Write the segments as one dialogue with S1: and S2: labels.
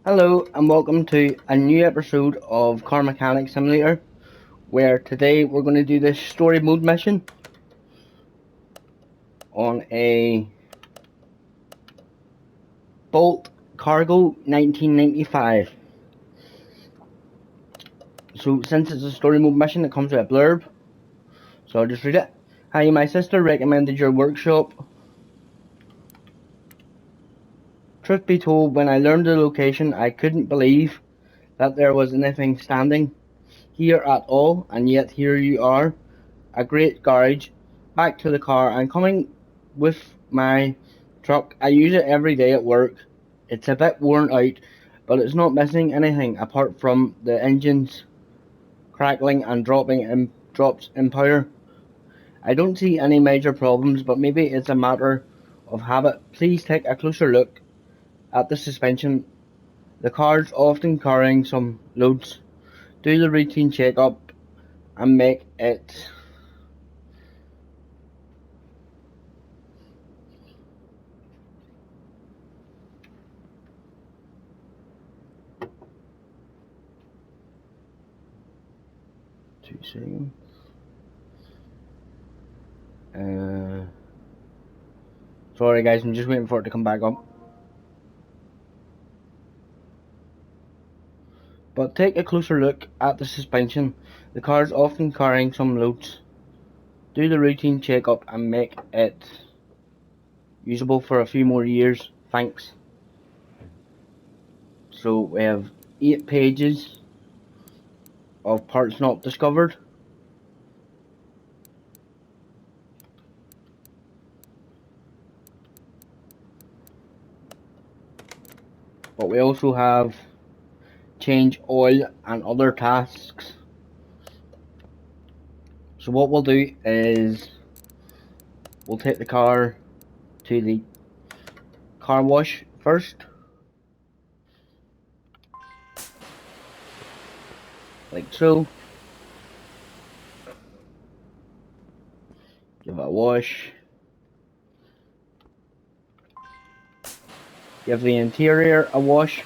S1: Hello and welcome to a new episode of Car Mechanic Simulator, where today we're going to do this story mode mission on a Bolt Cargo 1995. So since it's a story mode mission, it comes with a blurb, so I'll just read it. Hi, my sister recommended your workshop. Truth be told, when I learned the location, I couldn't believe that there was anything standing here at all, and yet here you are. A great garage. Back to the car. I'm coming with my truck. I use it every day at work. It's a bit worn out, but it's not missing anything apart from the engine's crackling and drops in power. I don't see any major problems, but maybe it's a matter of habit. Please take a closer look at the suspension. The car's often carrying some loads. Do the routine check-up and make it 2 seconds. Sorry guys, I'm just waiting for it to come back up. But take a closer look at the suspension. The car is often carrying some loads. Do the routine check-up and make it usable for a few more years. Thanks. So we have 8 pages of parts not discovered. But we also have change oil and other tasks. So what we'll do is we'll take the car to the car wash first. Like so. Give it a wash. Give the interior a wash.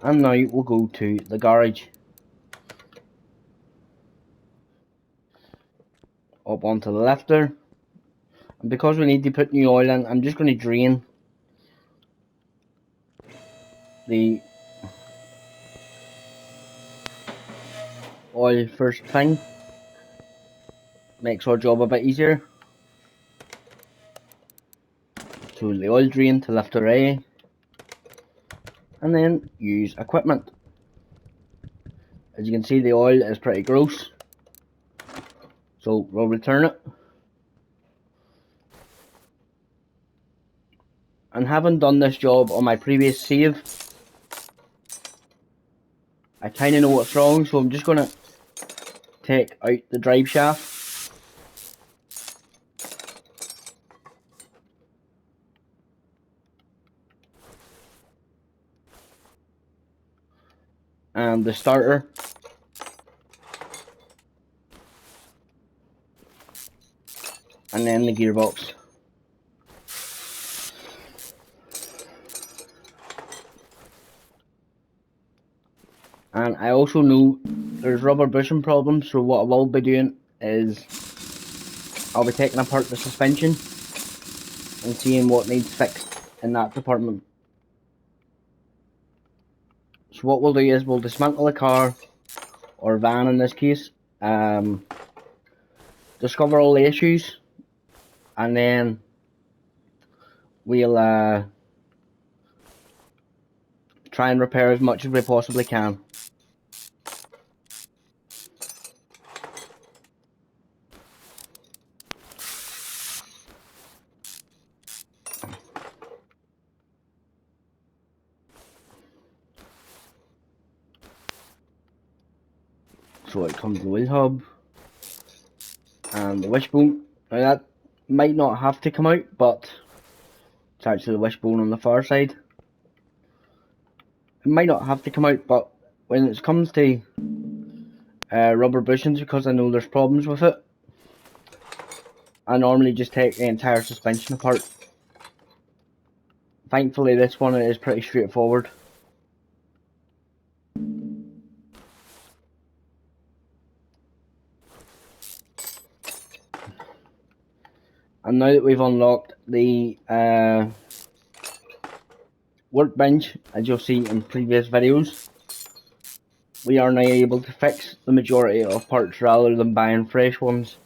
S1: And now we'll go to the garage. Up onto the left there. And because we need to put new oil in, I'm just going to drain the oil first thing. Makes our job a bit easier. So the oil drain to left array. And then use equipment. As you can see, the oil is pretty gross. So we'll return it. And having done this job on my previous save, I kind of know what's wrong, so I'm just going to take out the drive shaft. And the starter. And then the gearbox. And I also know there's rubber bushing problems, so what I will be doing is I'll be taking apart the suspension and seeing what needs fixed in that department. So what we'll do is we'll dismantle the car, or van in this case, discover all the issues, and then we'll try and repair as much as we possibly can. So it comes the wheel hub and the wishbone. Now that might not have to come out, but it's actually the wishbone on the far side. It might not have to come out, but when it comes to rubber bushings, because I know there's problems with it, I normally just take the entire suspension apart. Thankfully this one is pretty straightforward. And now that we've unlocked the workbench, as you'll see in previous videos, we are now able to fix the majority of parts rather than buying fresh ones,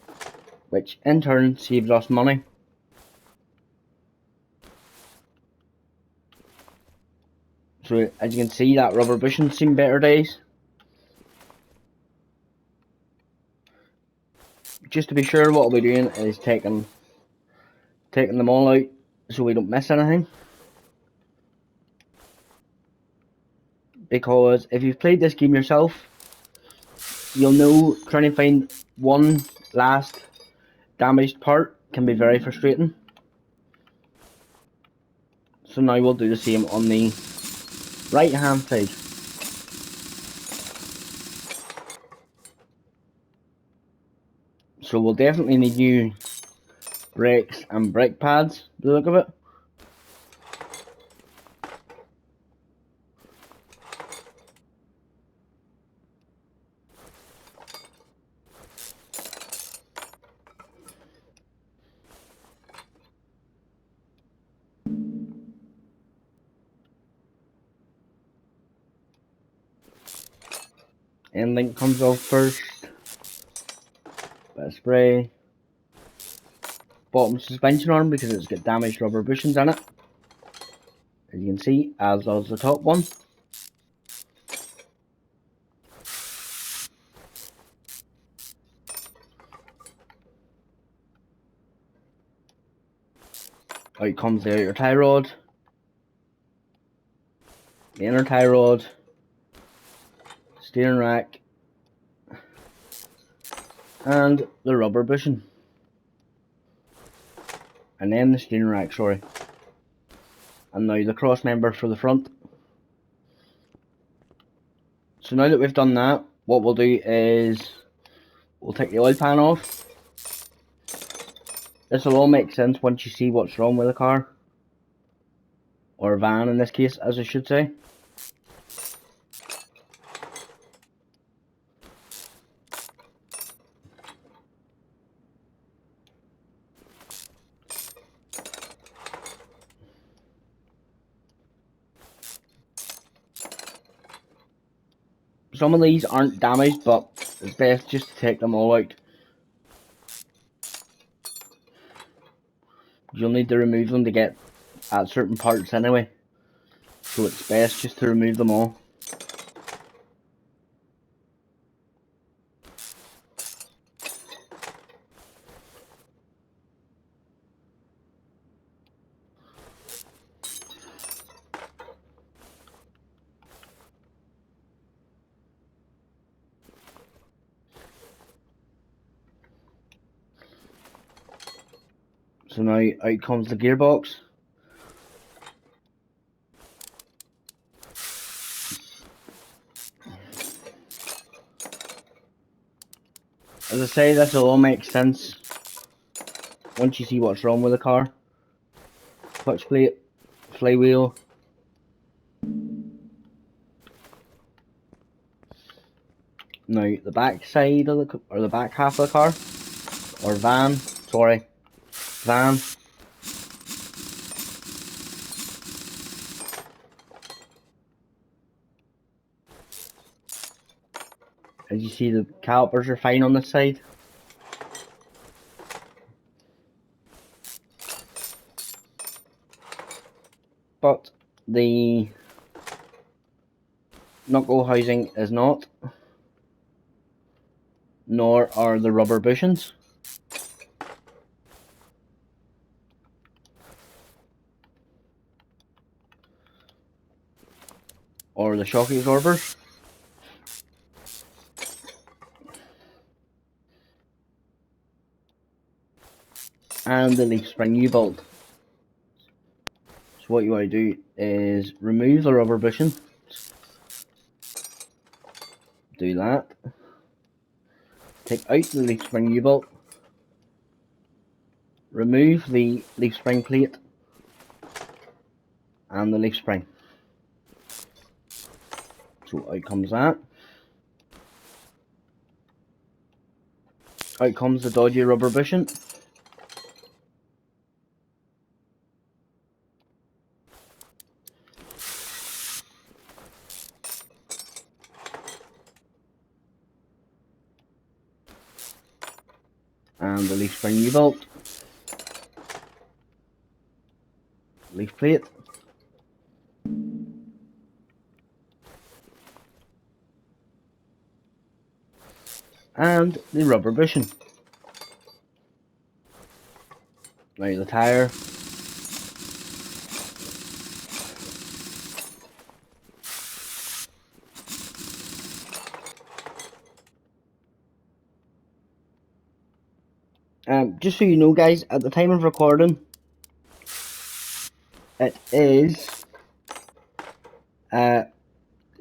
S1: which in turn saves us money. So as you can see, that rubber bushing's seen better days. Just to be sure, what we'll be doing is taking them all out so we don't miss anything. Because if you've played this game yourself, you'll know trying to find one last damaged part can be very frustrating. So now we'll do the same on the right hand side. So we'll definitely need new brakes and brake pads by the look of it. Anything comes off first. Bit of spray. Bottom suspension arm because it's got damaged rubber bushings in it, as you can see, as does the top one. Out comes the outer tie rod, the inner tie rod, steering rack, and the rubber bushing. And then the steering rack, sorry. And now the cross member for the front. So now that we've done that, what we'll do is we'll take the oil pan off. This will all make sense once you see what's wrong with the car. Or van in this case, as I should say. Some of these aren't damaged, but it's best just to take them all out. You'll need to remove them to get at certain parts anyway. So it's best just to remove them all. So now out comes the gearbox. As I say, this will all make sense once you see what's wrong with the car. Clutch plate, flywheel. Now the back side of the, or the back half of the car, or van, sorry, van. As you see, the calipers are fine on this side. But the knuckle housing is not, nor are the rubber bushings. Or the shock absorbers. And the leaf spring U-bolt. So what you want to do is remove the rubber bushing. Do that. Take out the leaf spring U-bolt. Remove the leaf spring plate. and the leaf spring. So out comes that. Out comes the dodgy rubber bushing. And the leaf spring U-bolt. Leaf plate. And the rubber bushing. Now the tyre. Just so you know guys, at the time of recording, it is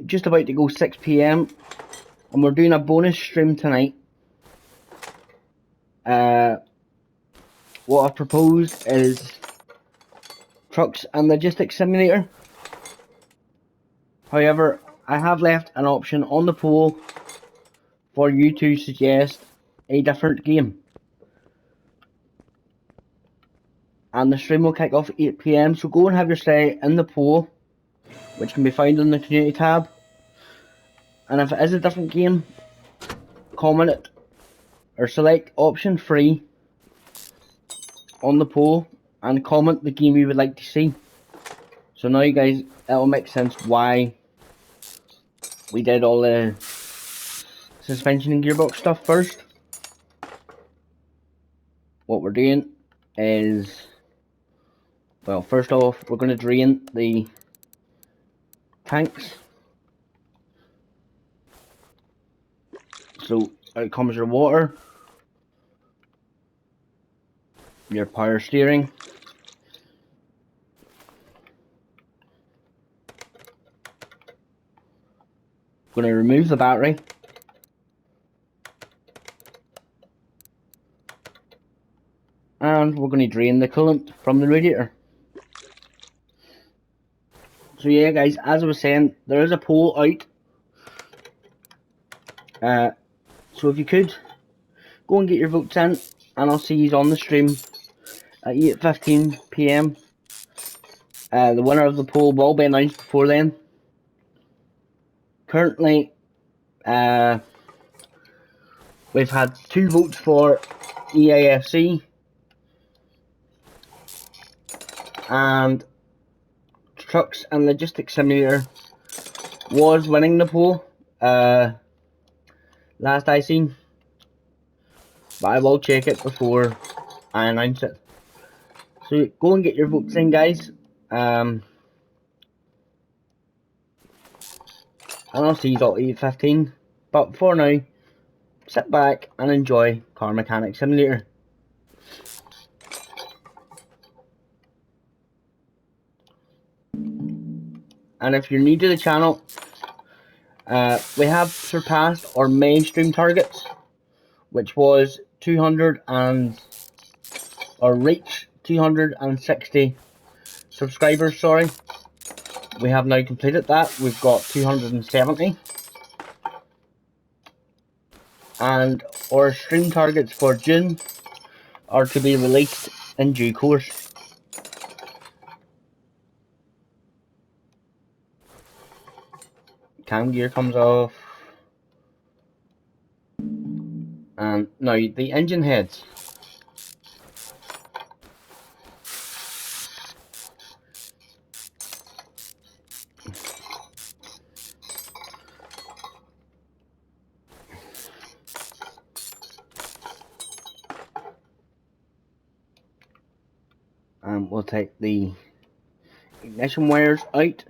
S1: just about to go 6 PM and we're doing a bonus stream tonight. What I've proposed is Trucks and Logistics Simulator. However, I have left an option on the poll for you to suggest a different game. And the stream will kick off at 8 PM, so go and have your say in the poll, which can be found in the community tab. And if it is a different game, comment it or select option 3 on the poll and comment the game you would like to see. So now you guys, it'll make sense why we did all the suspension and gearbox stuff first. What we're doing is, well, first off, we're going to drain the tanks. So out comes your water, your power steering, going to remove the battery, and we're going to drain the coolant from the radiator. So yeah guys, as I was saying, there is a poll out. So if you could, go and get your votes in, and I'll see you on the stream at 8:15 PM. The winner of the poll will be announced before then. Currently, we've had 2 votes for EAFC, and Trucks and Logistics Simulator was winning the poll, last I seen, but I will check it before I announce it. So go and get your votes in guys, and I'll see you at 8:15, but for now, sit back and enjoy Car Mechanic Simulator. And if you're new to the channel, we have surpassed our mainstream targets, which was 260 subscribers, sorry. We have now completed that. We've got 270. And our stream targets for June are to be released in due course. Cam gear comes off. And now the engine heads. And we'll take the ignition wires out.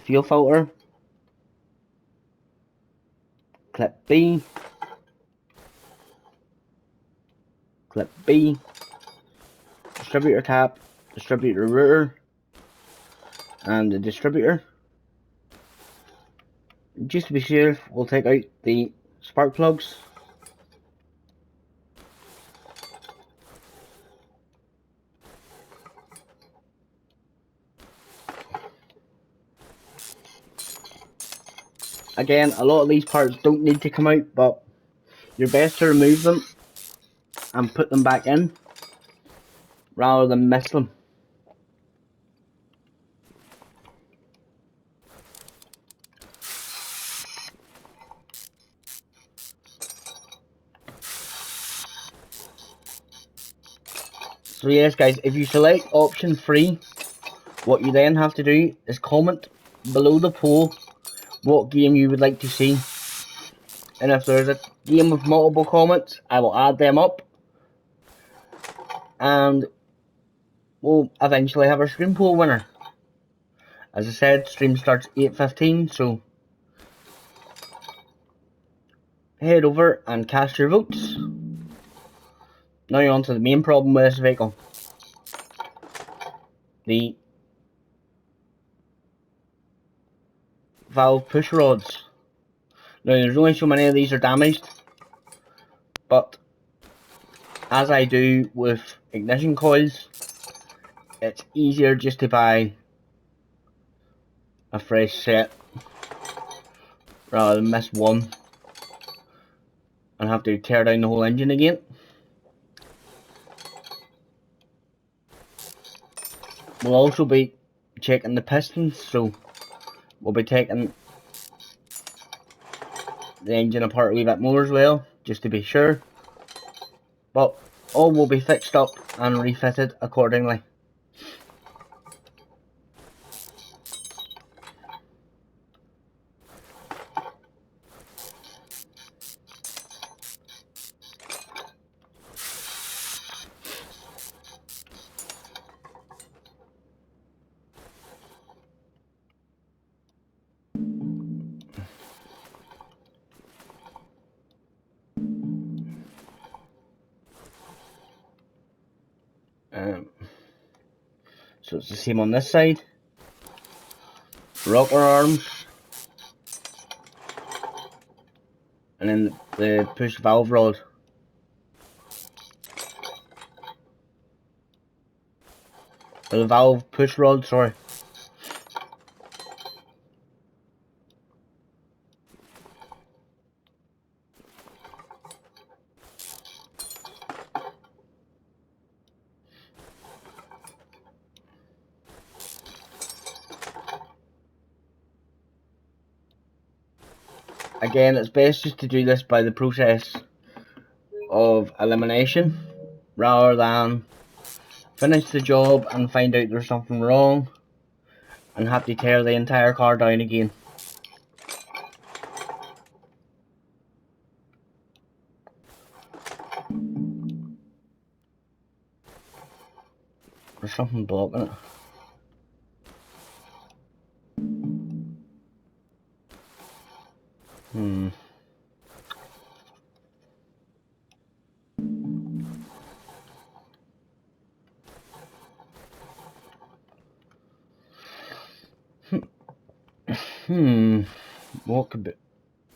S1: Fuel filter. Clip B. Clip B. Distributor cap. Distributor router. And the distributor. Just to be safe, we'll take out the spark plugs. Again, a lot of these parts don't need to come out, but you're best to remove them and put them back in rather than miss them. So yes guys, if you select option 3, what you then have to do is comment below the poll what game you would like to see. And if there's a game with multiple comments, I will add them up. And we'll eventually have our stream poll winner. As I said, stream starts 8:15, so head over and cast your votes. Now you're on to the main problem with this vehicle. The valve push rods. Now there's only so many of these are damaged, but as I do with ignition coils, it's easier just to buy a fresh set rather than miss one and have to tear down the whole engine again. We'll also be checking the pistons, so we'll be taking the engine apart a wee bit more as well, just to be sure. But all will be fixed up and refitted accordingly. So it's the same on this side. Rocker arms, and then the push valve rod. Or the valve push rod, sorry. Again, it's best just to do this by the process of elimination rather than finish the job and find out there's something wrong and have to tear the entire car down again. There's something blocking it. What could be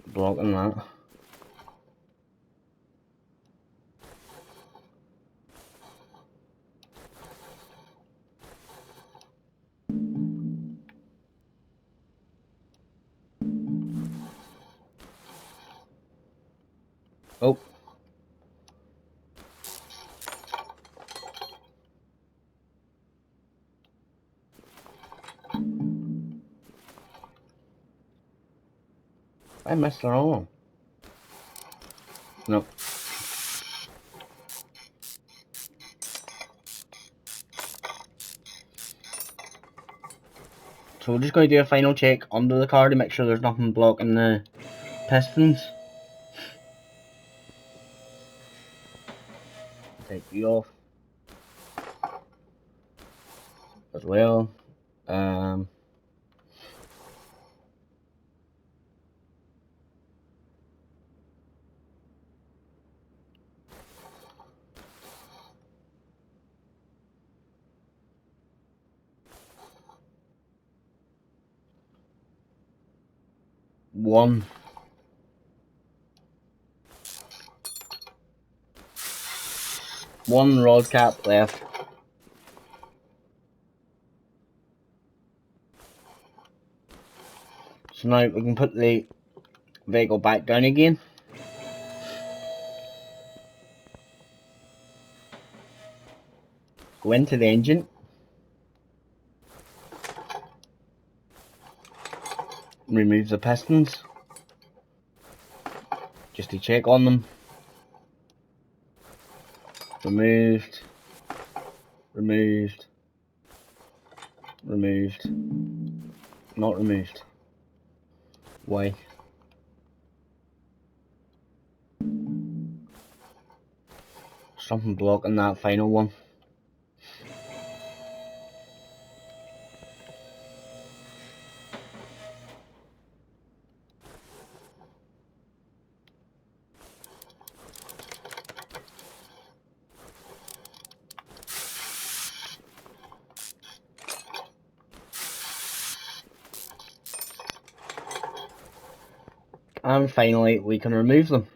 S1: blocking that? Oh. I missed it all. Nope. So we're just going to do a final check under the car to make sure there's nothing blocking the pistons. Take you off as well. One rod cap left. So now we can put the vehicle back down again. Go into the engine. Remove the pistons. Just to check on them. Removed. Removed. Removed. Not removed. Why? Something blocking that final one. And finally, we can remove them.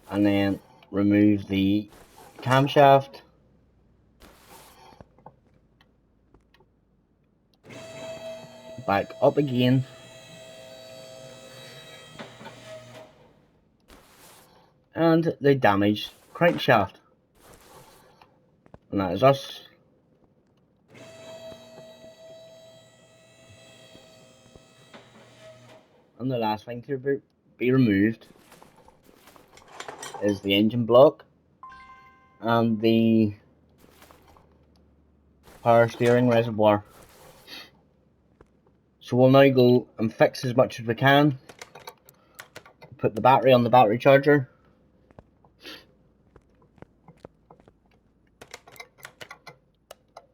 S1: And then remove the camshaft. Back up again. And the damaged crankshaft. And that is us. And the last thing to be removed is the engine block and the power steering reservoir. So we'll now go and fix as much as we can. Put the battery on the battery charger.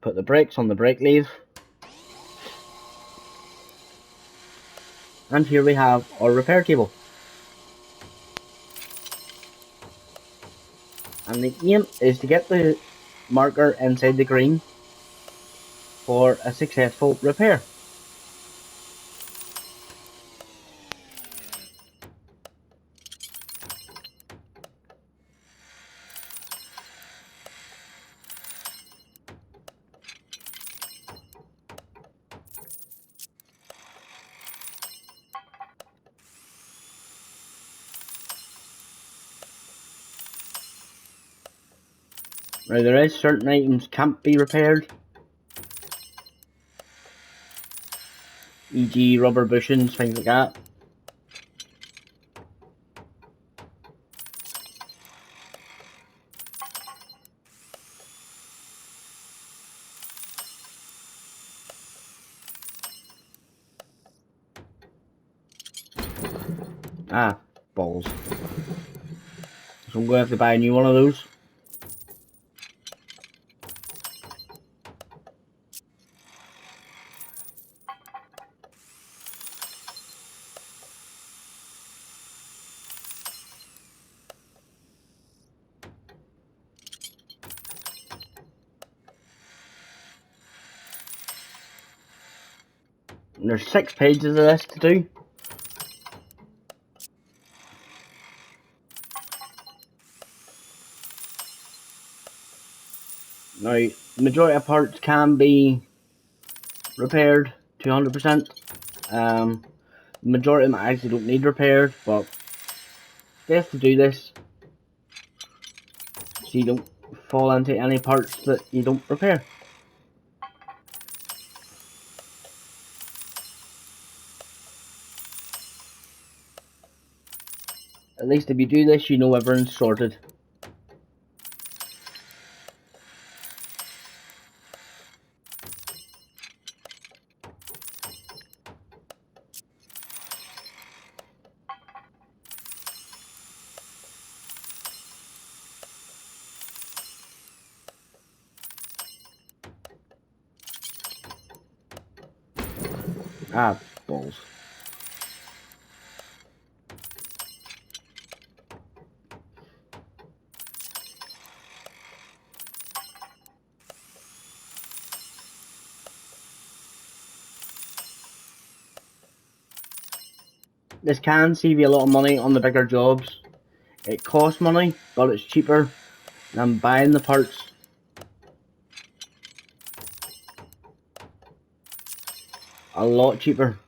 S1: Put the brakes on the brake lever. And here we have our repair table. And the aim is to get the marker inside the green for a successful repair. Now there is certain items can't be repaired, e.g. rubber bushings, things like that. Ah, balls. So I'm going to have to buy a new one of those. And there's 6 pages of this to do. Now, the majority of parts can be repaired to 100%. The majority of them actually don't need repaired, but best to do this so you don't fall into any parts that you don't repair. At least if you do this, you know everyone's sorted. Ah, balls. This can save you a lot of money on the bigger jobs. It costs money, but it's cheaper than buying the parts. A lot cheaper.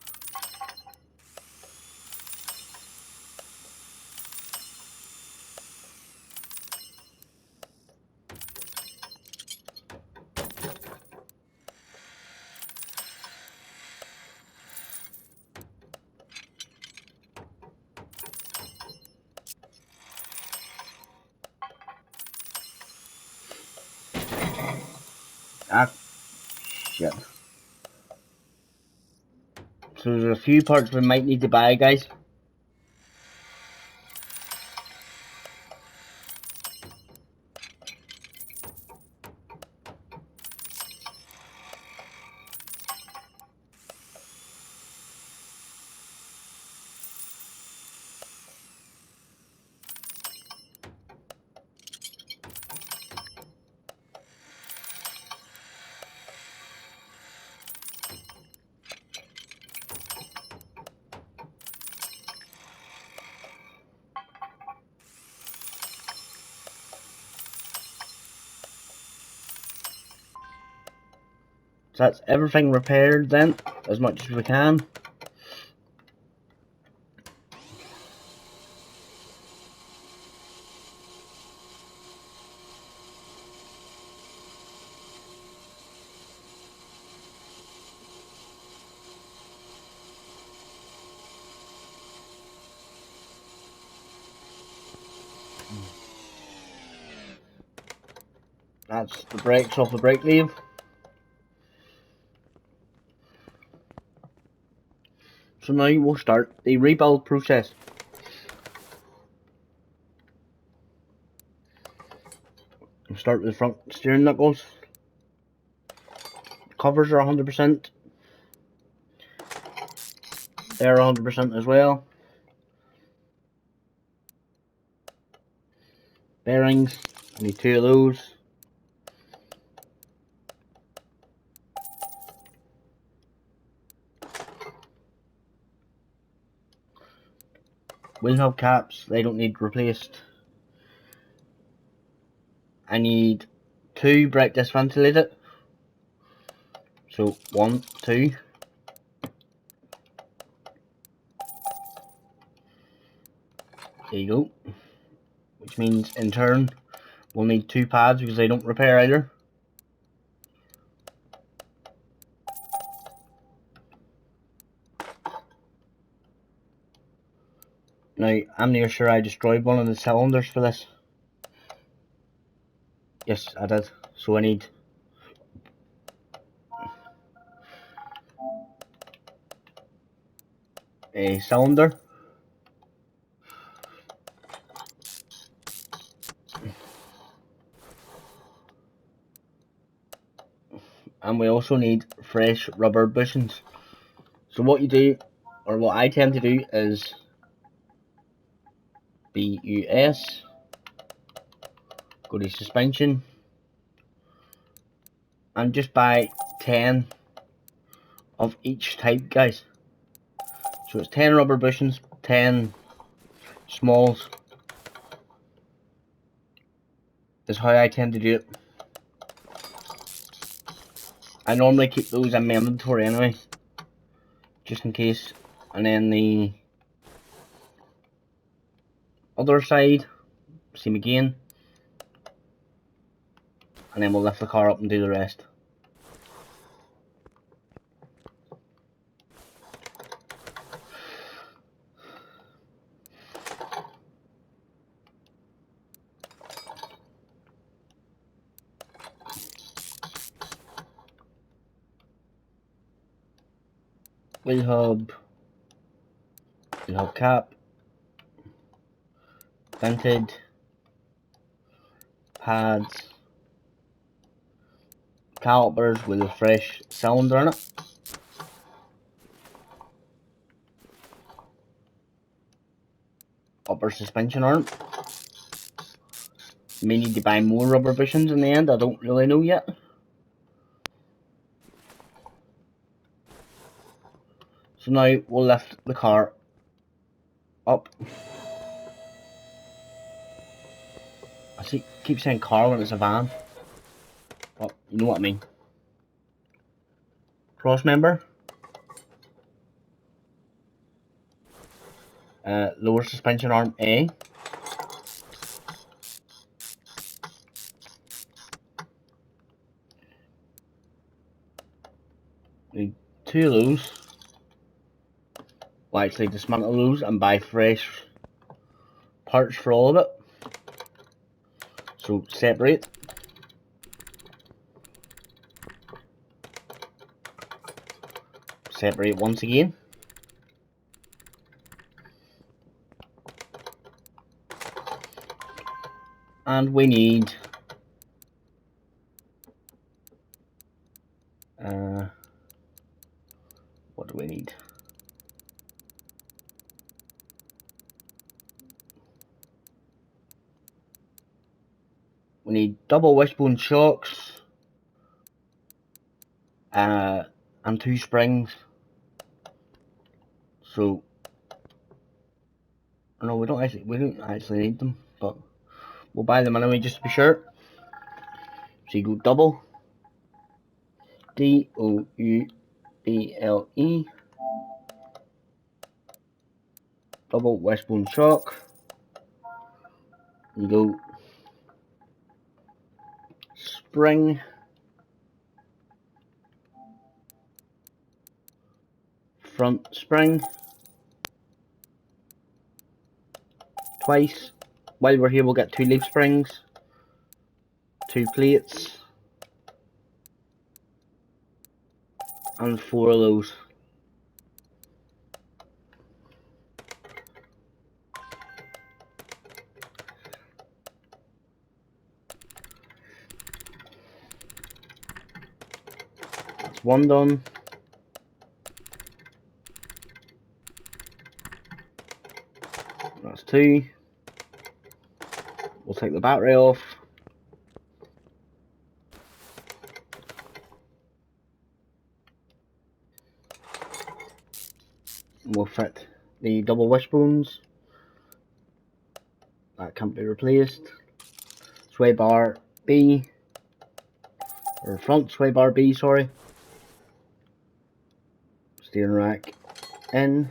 S1: Ah, shit. So there's a few parts we might need to buy, guys. So that's everything repaired then, as much as we can. That's the brakes off the brake lever. So now we'll start the rebuild process. We'll start with the front steering knuckles. Covers are 100%. They're 100% as well. Bearings, I need 2 of those. Wheel hub caps, they don't need replaced. I need 2 brake disc ventilated. So 1, 2. There you go. Which means in turn we'll need 2 pads because they don't repair either. Now I'm near sure I destroyed one of the cylinders for this. Yes, I did. So I need a cylinder. And we also need fresh rubber bushings. So what you do, or what I tend to do, is BUS, go to suspension, and just buy 10 of each type, guys. So it's 10 rubber bushings, 10 smalls, is how I tend to do it. I normally keep those in my inventory anyway, just in case. And then the other side, same again. And then we'll lift the car up and do the rest. Wheel hub cap, vented, pads, calipers with a fresh cylinder in it. Upper suspension arm. May need to buy more rubber bushings in the end, I don't really know yet. So now we'll lift the car up. Keep saying car when it's a van. Oh, you know what I mean. Cross member. Lower suspension arm A. Need 2 of those. Well, actually dismantle those and buy fresh parts for all of it. So separate. Separate once again. And we need what do we need? We need double wishbone shocks and 2 springs. So no, we don't actually need them, but we'll buy them anyway just to be sure. So you go double DOUBLE, double wishbone shock. You go spring, front spring, twice. While we're here, we'll get 2 leaf springs, 2 plates, and 4 of those. That's 1 done. That's 2. We'll take the battery off. We'll fit the double wishbones. That can't be replaced. Sway bar B, or front sway bar B, sorry. Steering rack in.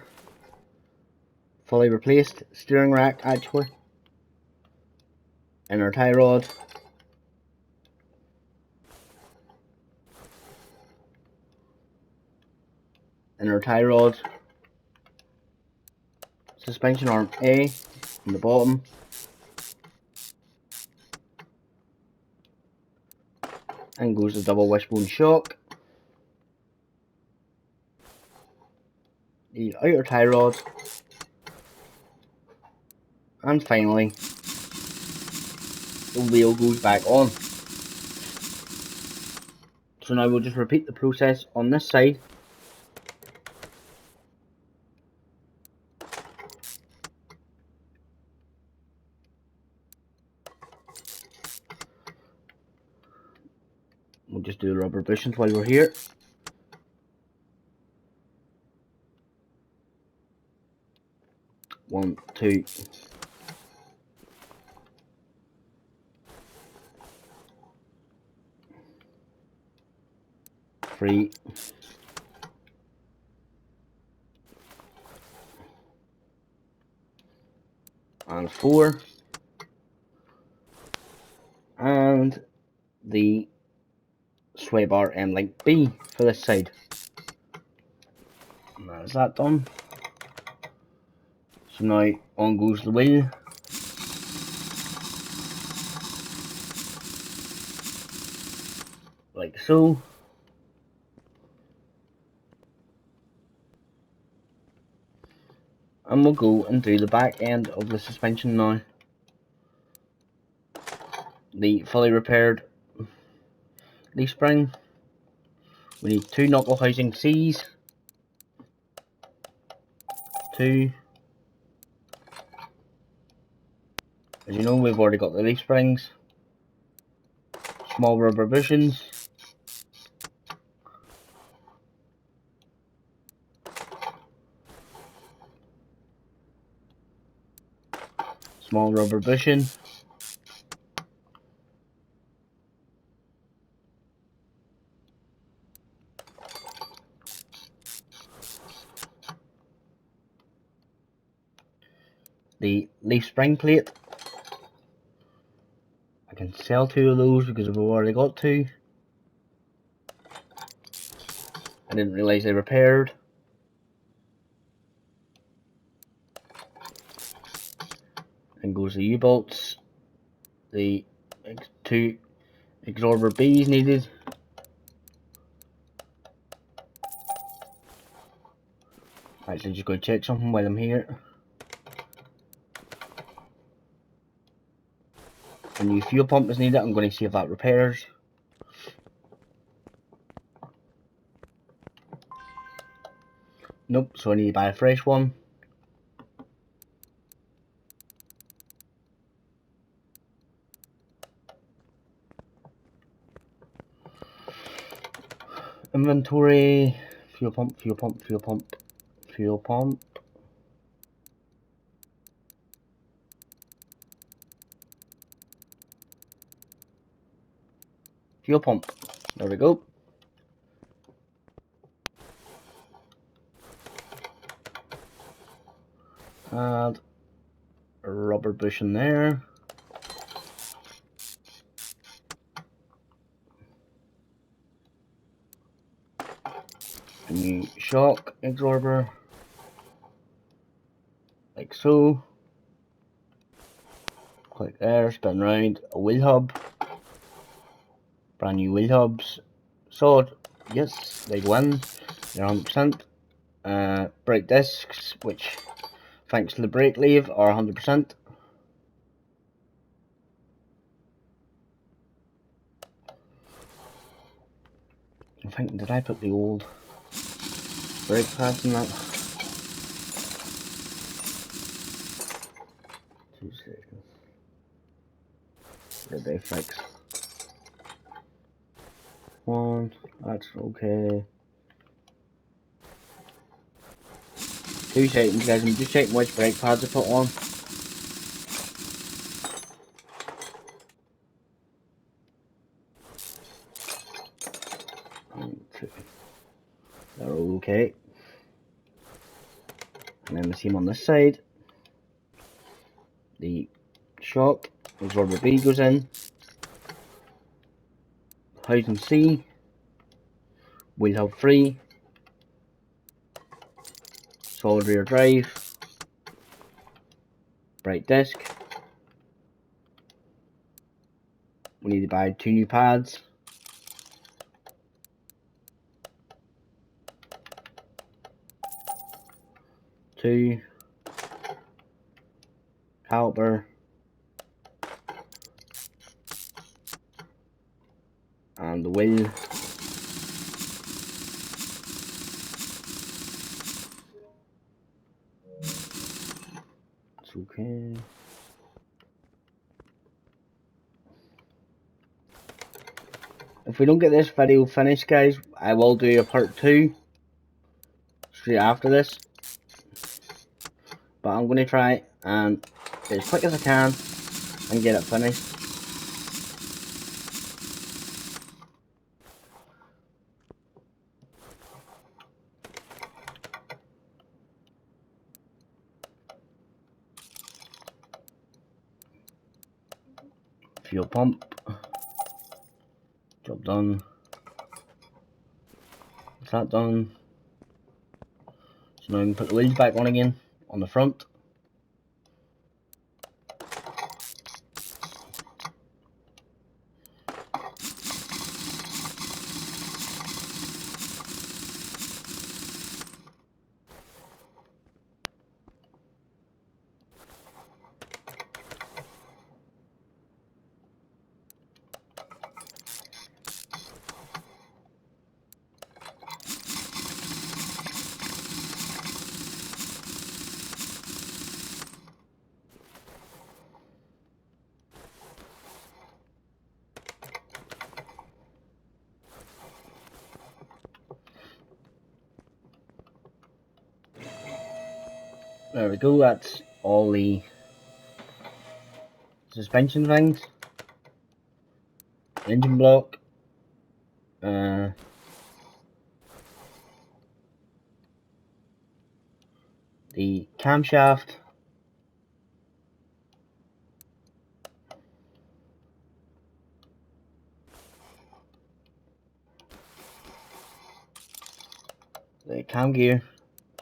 S1: Fully replaced steering rack actually. Inner tie rod. Inner tie rod. Suspension arm A on the bottom. And goes the double wishbone shock. The outer tie rod. And finally, the wheel goes back on. So now we'll just repeat the process on this side. We'll just do the rubber bushings while we're here. One, two. 3. And 4. And the sway bar end link B for this side. And that's that done. So now on goes the wheel. Like so. And we'll go and do the back end of the suspension now. The fully repaired leaf spring. We need 2 knuckle housing C's. 2. As you know, we've already got the leaf springs. Small rubber bushings. Small rubber bushing. the leaf spring plate. I can sell 2 of those because I've already got 2. I didn't realise they repaired. And goes the U-bolts. The 2 Exorber Bs needed. Actually, just going to check something while I'm here. A new fuel pump is needed. I'm going to see if that repairs. Nope, so I need to buy a fresh one. Inventory, fuel pump, fuel pump, fuel pump, fuel pump. Fuel pump. There we go. Add a rubber bush in there. A new shock absorber. Like so. Click there, spin round. A wheel hub. Brand new wheel hubs. Solid. Yes, they go in. They're 100%. Brake discs, which thanks to the brake leave, are 100%. I think, did I put the old brake pads in that? 2 seconds. Did they fix? 1, that's okay. 2 seconds, guys. I'm just checking which brake pads I put on. They're okay. And then the same on this side. The shock absorber B goes in. Housing C. Wheel hub free. Solid rear drive. Brake disc. We need to buy 2 new pads. 2. Caliper. And the wheel. It's okay. If we don't get this video finished, guys, I will do a part 2 straight after this. But I'm going to try and get as quick as I can and get it finished. Fuel pump. Job done. Is that done? So now I can put the wheels back on again on the front. There we go, that's all the suspension things. Engine block. The camshaft. the cam gear.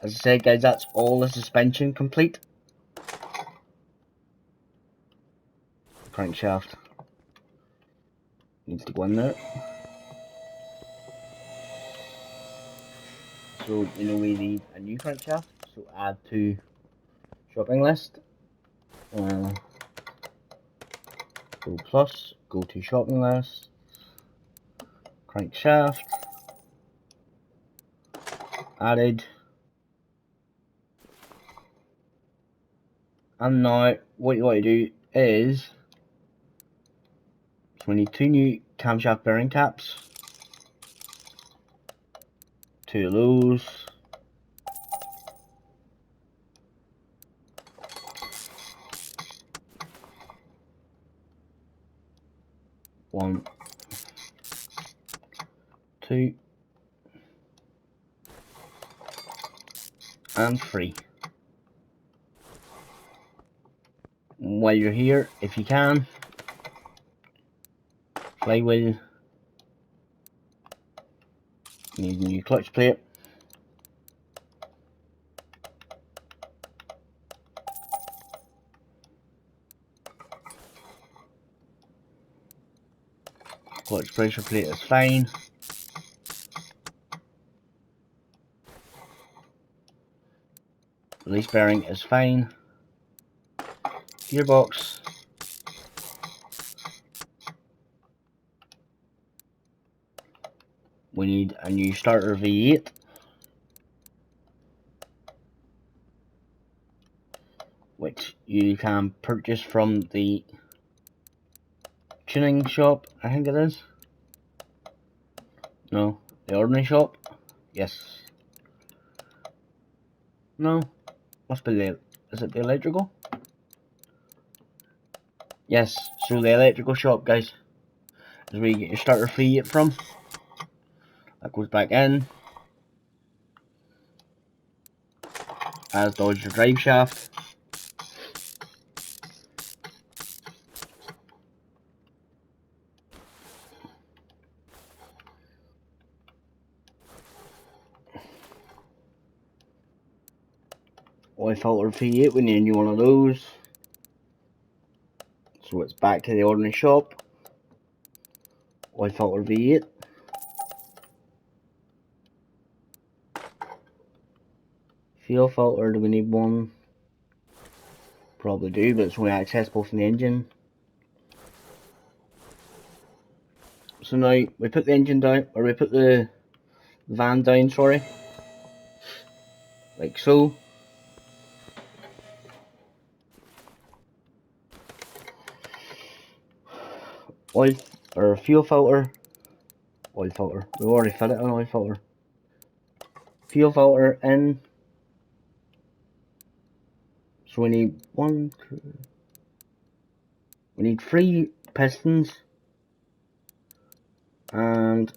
S1: As I said, guys, that's all the suspension complete. Crankshaft needs to go in there. So we know we need a new crankshaft. So add to shopping list. Go plus. Go to shopping list. Crankshaft. Added. And now what you want to do is, so we need 2 new camshaft bearing caps. 2 of those. One, 2, and 3. While you're here, if you can, flywheel, need a new clutch plate. Clutch pressure plate is fine. Release bearing is fine. Gearbox. We need a new starter V8. Which you can purchase from the tuning shop, I think it is. No, the ordinary shop. Yes. No, must be the, is it the electrical? Yes, so the electrical shop, guys, is where you get your starter V8 from. That goes back in, as does your drive shaft. Oil filter V8, we need a new one of those. So it's back to the ordinary shop. Oil filter V8. Fuel filter, do we need one? Probably do, but it's only accessible from the engine. So now we put the engine down, or we put the van down, sorry. Like so. Oil or fuel filter. Oil filter. We've already fit it on oil filter. Fuel filter in. So we need we need 3 pistons, and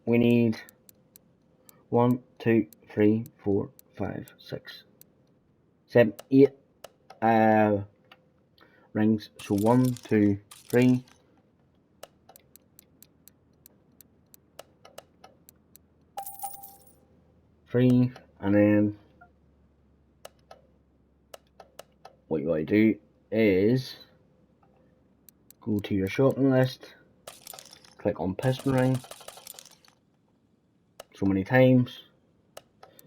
S1: we need 1, 2, 3, 4, 5, 6, 7, 8 rings. So 1, 2, 3. 3, and then what you want to do is go to your shopping list, click on piston ring so many times,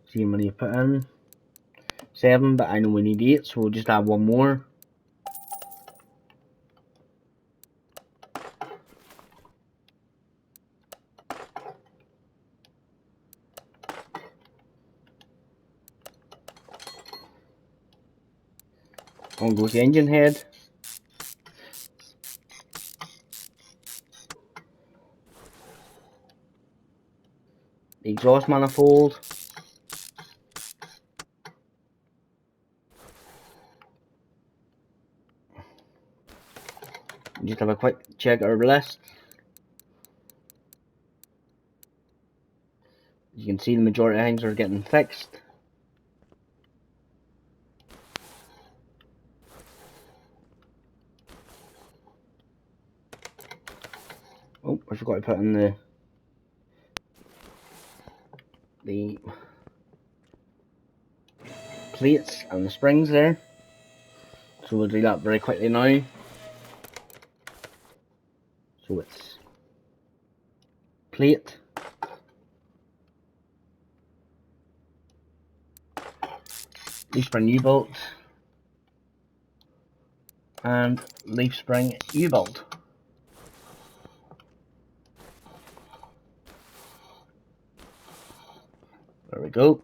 S1: see how many you put in. 7, but I know we need 8, so we'll just add 1 more. On goes the engine head. The exhaust manifold. Just have a quick check at our list. As you can see, the majority of things are getting fixed. Oh, I forgot to put in the plates and the springs there. So we'll do that very quickly now. So it's plate, leaf spring U-bolt, and leaf spring U-bolt. There we go.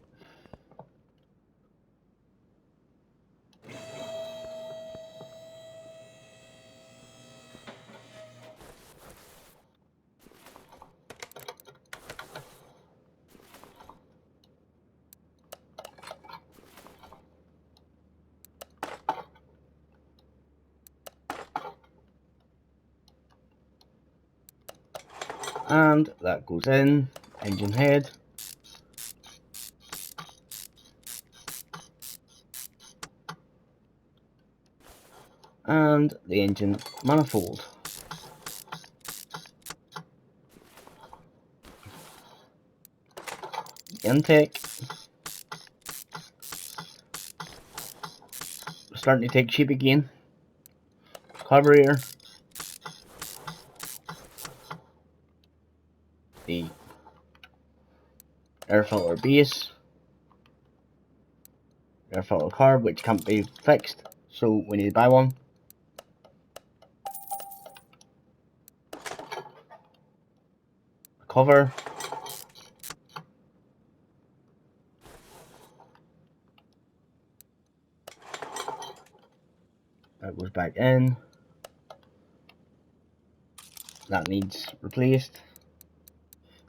S1: And that goes in, engine head. And the engine manifold. Intake. Starting to take shape again. Carburetor. The air filter base. Air filter carb, which can't be fixed, so we need to buy one. Cover. That goes back in. That needs replaced.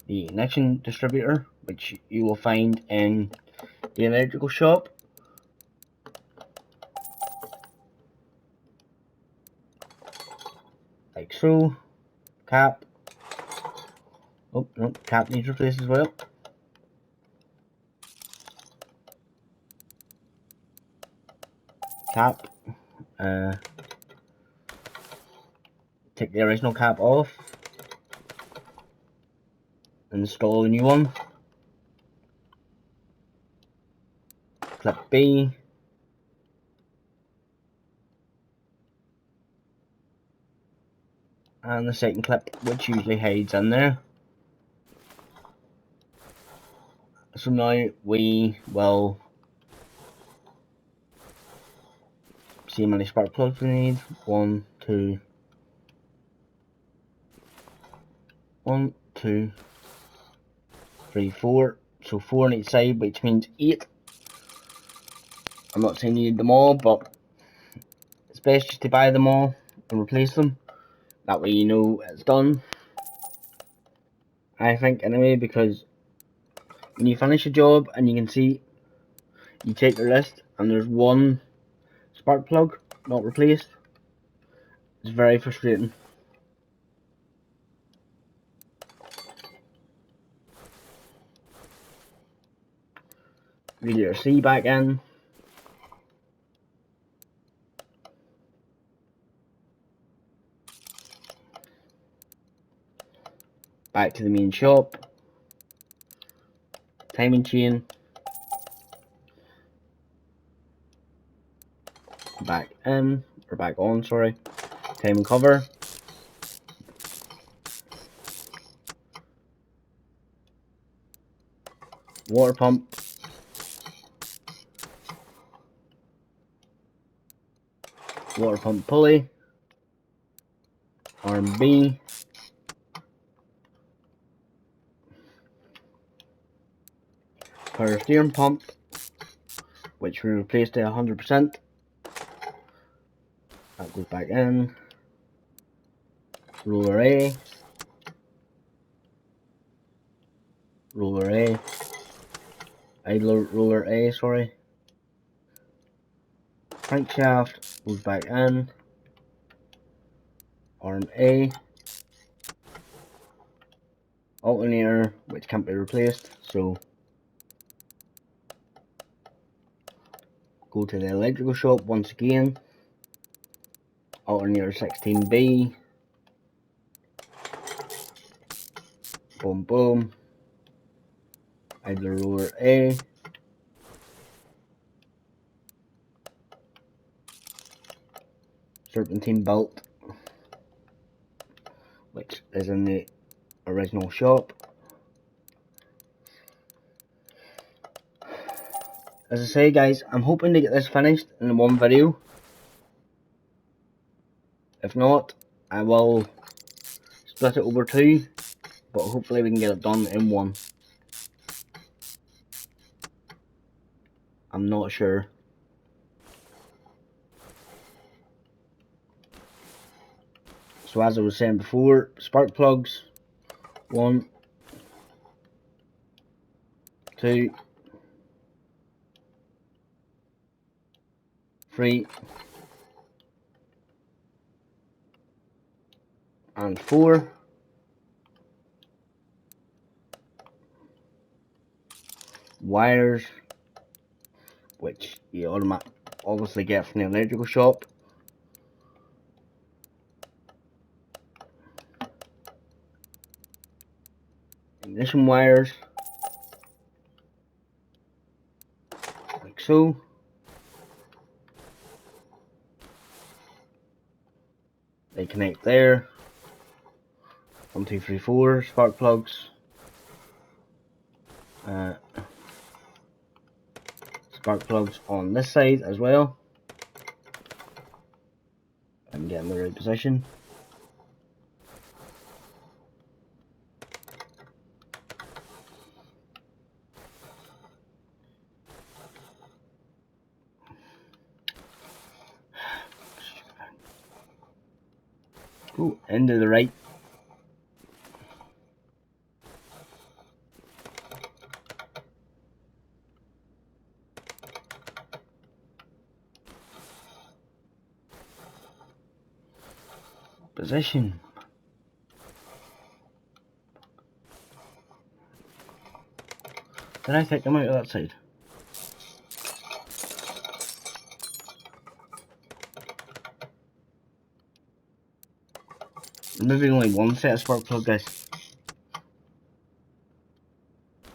S1: The ignition distributor, which you will find in the electrical shop. Like so. Cap. Oh, no, cap needs replaced as well. Cap. Take the original cap off. Install a new one. Clip B. And the second clip, which usually hides in there. So now we will see how many spark plugs we need. 1, 2, 1, 2, 3, 4. So 4 on each side, which means 8. I'm not saying you need them all, but it's best just to buy them all and replace them. That way you know it's done. I think anyway, because when you finish a job and you can see, you check the list and there's one spark plug not replaced, it's very frustrating. Radiator C back in. Back to the main shop. Timing chain. Back in, or back on, sorry. Timing cover. Water pump. Water pump pulley. Arm B. Power steering pump, which we replaced to 100%. That goes back in. Roller A. Roller A. Idler roller A, sorry. Crankshaft goes back in. Arm A. Alternator, which can't be replaced, so go to the electrical shop once again. Alternator 16B. Boom boom. Idler roller A. serpentine belt, which is in the original shop. As I say, guys, I'm hoping to get this finished in one video. If not, I will split it over two, but hopefully we can get it done in one. I'm not sure. So as I was saying before, spark plugs, 1, 2, 3, and 4. Wires, which you obviously get from the electrical shop. Ignition wires, like so. They connect there. 1, 2, 3, 4 spark plugs. Spark plugs on this side as well. I can get in the right position. Ooh, into the right. Position. Did I take them out of that side? Maybe only one set of spark plug, guys.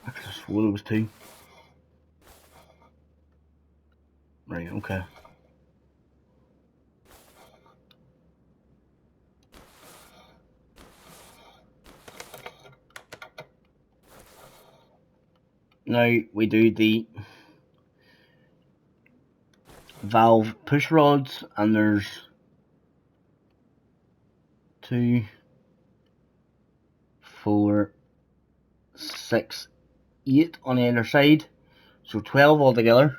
S1: I could have sworn it was 2. Right, okay. Now we do the valve push rods, and there's 2, 4, 6, 8 on the other side, so 12 altogether.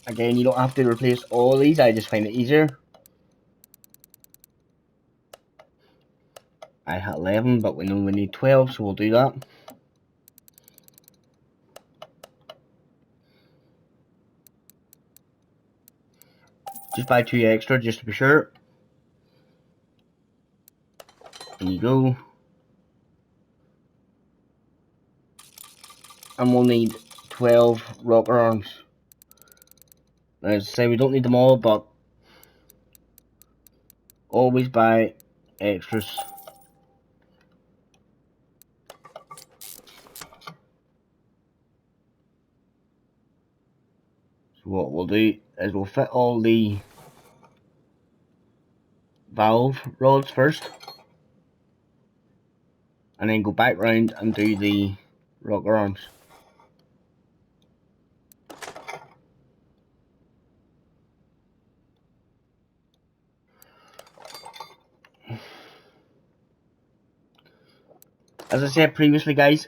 S1: Again, you don't have to replace all these, I just find it easier. I had 11, but we know we need 12, so we'll do that. Just buy 2 extra just to be sure. And you go. And we'll need 12 rocker arms. As I say, we don't need them all, but always buy extras. So what we'll do is we'll fit all the valve rods first, and then go back round and do the rocker arms. As I said previously, guys,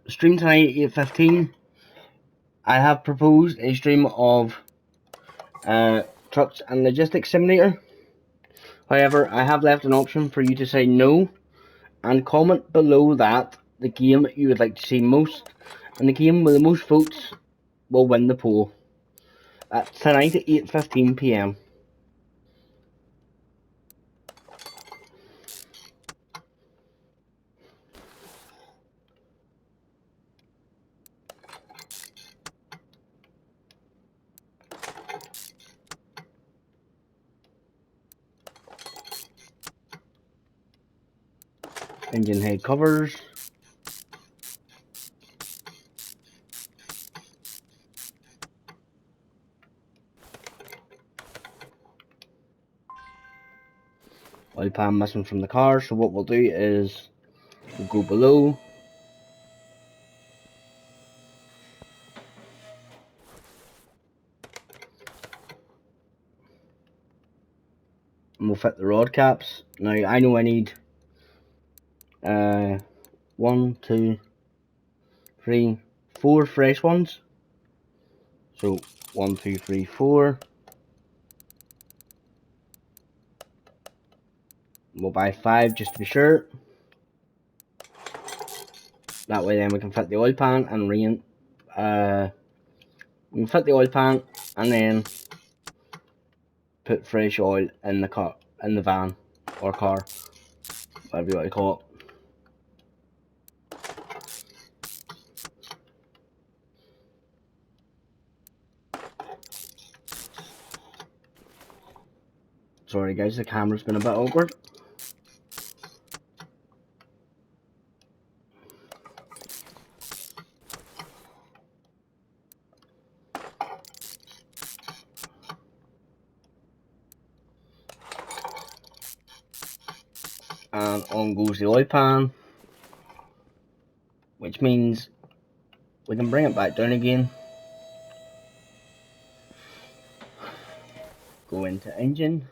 S1: stream tonight at 8:15. I have proposed a stream of Trucks and Logistics Simulator. However, I have left an option for you to say no, and comment below that the game you would like to see most, and the game with the most votes will win the poll. That's tonight at 8:15 PM. Engine head covers. oil pan missing from the car. So what we'll do is we'll go below. And we'll fit the rod caps. Now I know I need 1, 2, 3, 4 fresh ones. So 1, 2, 3, 4. We'll buy 5 just to be sure. That way then we can fit the oil pan and we can fit the oil pan and then put fresh oil in the car, in the van or car, whatever you want to call it. Sorry guys, the camera's been a bit awkward. And on goes the oil pan, which means we can bring it back down again. Go into engine.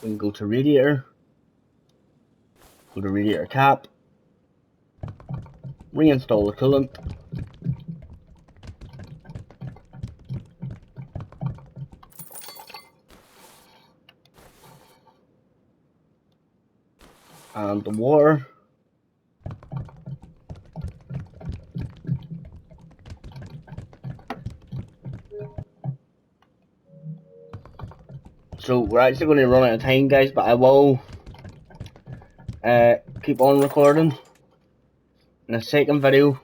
S1: We can go to radiator. Go to radiator cap. Reinstall the coolant. And the water. So we're actually going to run out of time guys, but I will keep on recording in a second video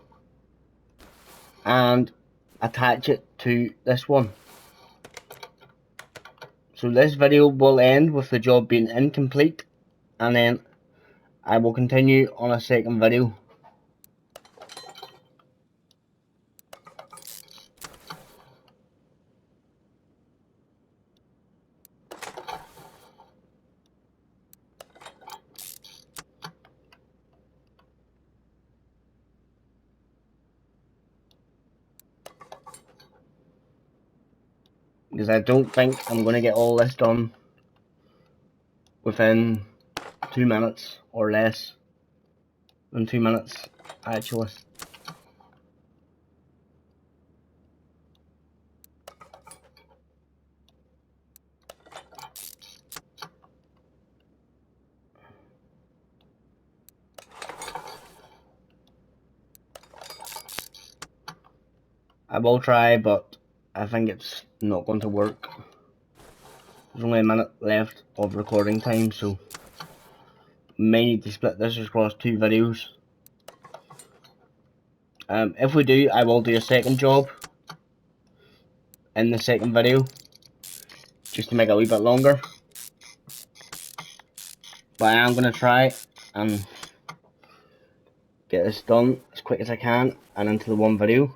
S1: and attach it to this one. So this video will end with the job being incomplete, and then I will continue on a second video. Because I don't think I'm going to get all this done within 2 minutes or less than 2 minutes actually. I will try, but I think it's not going to work. There's only a minute left of recording time, so we may need to split this across 2 videos. If we do, I will do a second job in the second video, just to make it a wee bit longer. But I am going to try and get this done as quick as I can and into the one video.